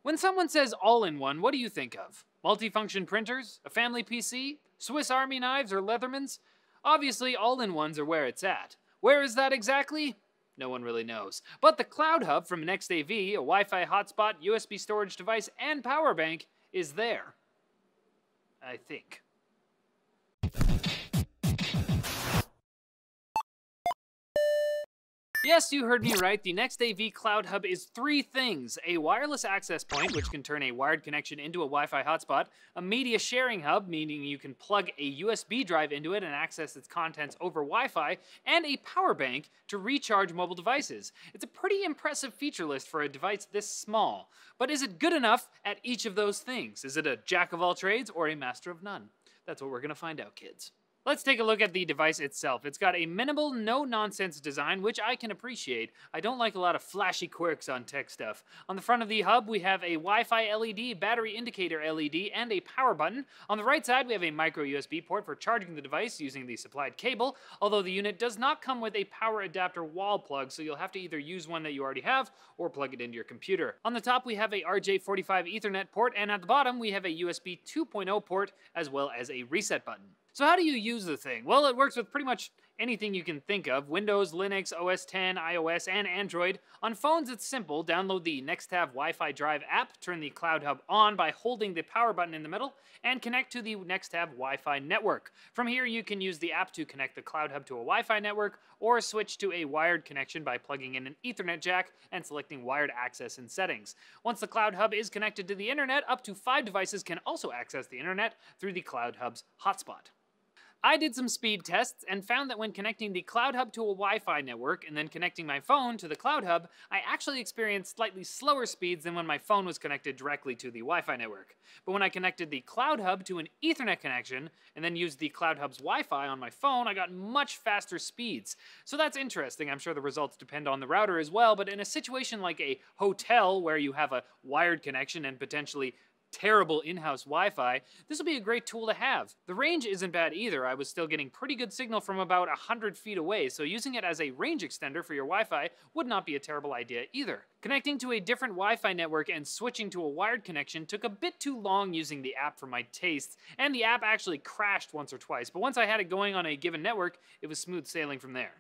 When someone says all-in-one, what do you think of? Multifunction printers? A family PC? Swiss Army knives or Leathermans? Obviously, all-in-ones are where it's at. Where is that exactly? No one really knows. But the CloudHub from NEXTAV, a Wi-Fi hotspot, USB storage device, and power bank, is there. I think. Yes, you heard me right. The NEXTAV CloudHub is three things: a wireless access point, which can turn a wired connection into a Wi-Fi hotspot, a media sharing hub, meaning you can plug a USB drive into it and access its contents over Wi-Fi, and a power bank to recharge mobile devices. It's a pretty impressive feature list for a device this small. But is it good enough at each of those things? Is it a jack of all trades or a master of none? That's what we're gonna find out, kids. Let's take a look at the device itself. It's got a minimal, no-nonsense design, which I can appreciate. I don't like a lot of flashy quirks on tech stuff. On the front of the hub, we have a Wi-Fi LED, battery indicator LED, and a power button. On the right side, we have a micro USB port for charging the device using the supplied cable, although the unit does not come with a power adapter wall plug, so you'll have to either use one that you already have or plug it into your computer. On the top, we have a RJ45 Ethernet port, and at the bottom, we have a USB 2.0 port, as well as a reset button. So how do you use the thing? Well, it works with pretty much anything you can think of: Windows, Linux, OS X, iOS, and Android. On phones, it's simple. Download the NEXTAV Wi-Fi Drive app, turn the CloudHub on by holding the power button in the middle, and connect to the NEXTAV Wi-Fi network. From here, you can use the app to connect the CloudHub to a Wi-Fi network, or switch to a wired connection by plugging in an Ethernet jack and selecting wired access in settings. Once the CloudHub is connected to the internet, up to 5 devices can also access the internet through the CloudHub's hotspot. I did some speed tests and found that when connecting the CloudHub to a Wi-Fi network and then connecting my phone to the CloudHub, I actually experienced slightly slower speeds than when my phone was connected directly to the Wi-Fi network. But when I connected the CloudHub to an Ethernet connection and then used the CloudHub's Wi-Fi on my phone, I got much faster speeds. So that's interesting. I'm sure the results depend on the router as well, but in a situation like a hotel where you have a wired connection and potentially terrible in-house Wi-Fi, this will be a great tool to have. The range isn't bad either. I was still getting pretty good signal from about 100 feet away, so using it as a range extender for your Wi-Fi would not be a terrible idea either. Connecting to a different Wi-Fi network and switching to a wired connection took a bit too long using the app for my tastes, and the app actually crashed once or twice, but once I had it going on a given network, it was smooth sailing from there.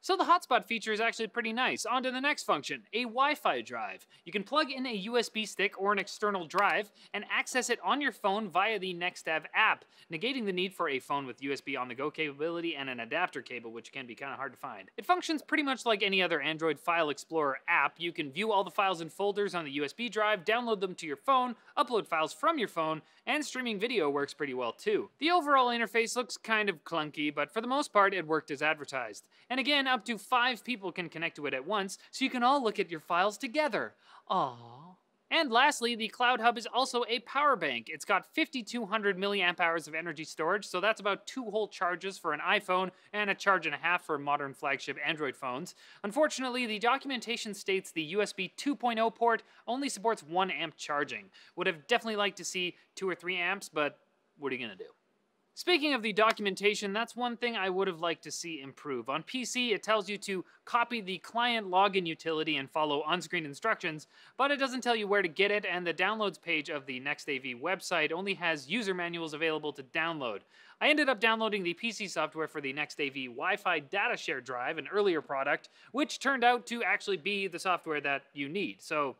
So the hotspot feature is actually pretty nice. On to the next function, a Wi-Fi drive. You can plug in a USB stick or an external drive and access it on your phone via the NEXTAV app, negating the need for a phone with USB on-the-go capability and an adapter cable, which can be kind of hard to find. It functions pretty much like any other Android File Explorer app. You can view all the files and folders on the USB drive, download them to your phone, upload files from your phone, and streaming video works pretty well too. The overall interface looks kind of clunky, but for the most part, it worked as advertised. And again, up to 5 people can connect to it at once, so you can all look at your files together. Aww. And lastly, the CloudHub is also a power bank. It's got 5,200 milliamp hours of energy storage, so that's about 2 whole charges for an iPhone and a charge and a half for modern flagship Android phones. Unfortunately, the documentation states the USB 2.0 port only supports 1 amp charging. Would have definitely liked to see 2 or 3 amps, but what are you gonna do? Speaking of the documentation, that's one thing I would have liked to see improve. On PC, it tells you to copy the client login utility and follow on-screen instructions, but it doesn't tell you where to get it, and the downloads page of the NEXTAV website only has user manuals available to download. I ended up downloading the PC software for the NEXTAV Wi-Fi data share drive, an earlier product, which turned out to actually be the software that you need, so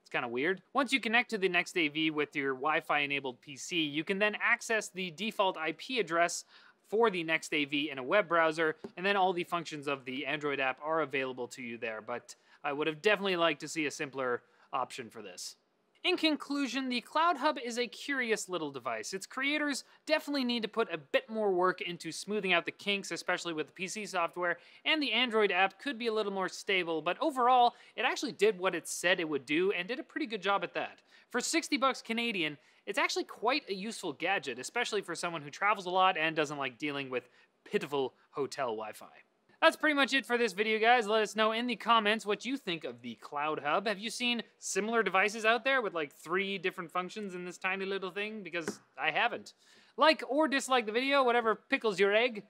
it's kind of weird. Once you connect to the NEXTAV with your Wi-Fi enabled PC, you can then access the default IP address for the NEXTAV in a web browser, and then all the functions of the Android app are available to you there, but I would have definitely liked to see a simpler option for this. In conclusion, the CloudHub is a curious little device. Its creators definitely need to put a bit more work into smoothing out the kinks, especially with the PC software, and the Android app could be a little more stable, but overall, it actually did what it said it would do, and did a pretty good job at that. For 60 bucks Canadian, it's actually quite a useful gadget, especially for someone who travels a lot and doesn't like dealing with pitiful hotel Wi-Fi. That's pretty much it for this video, guys. Let us know in the comments what you think of the CloudHub. Have you seen similar devices out there with like 3 different functions in this tiny little thing? Because I haven't. Like or dislike the video, whatever pickles your egg.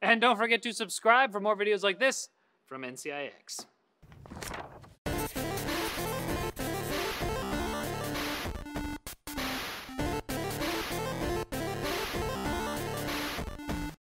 And don't forget to subscribe for more videos like this from NCIX.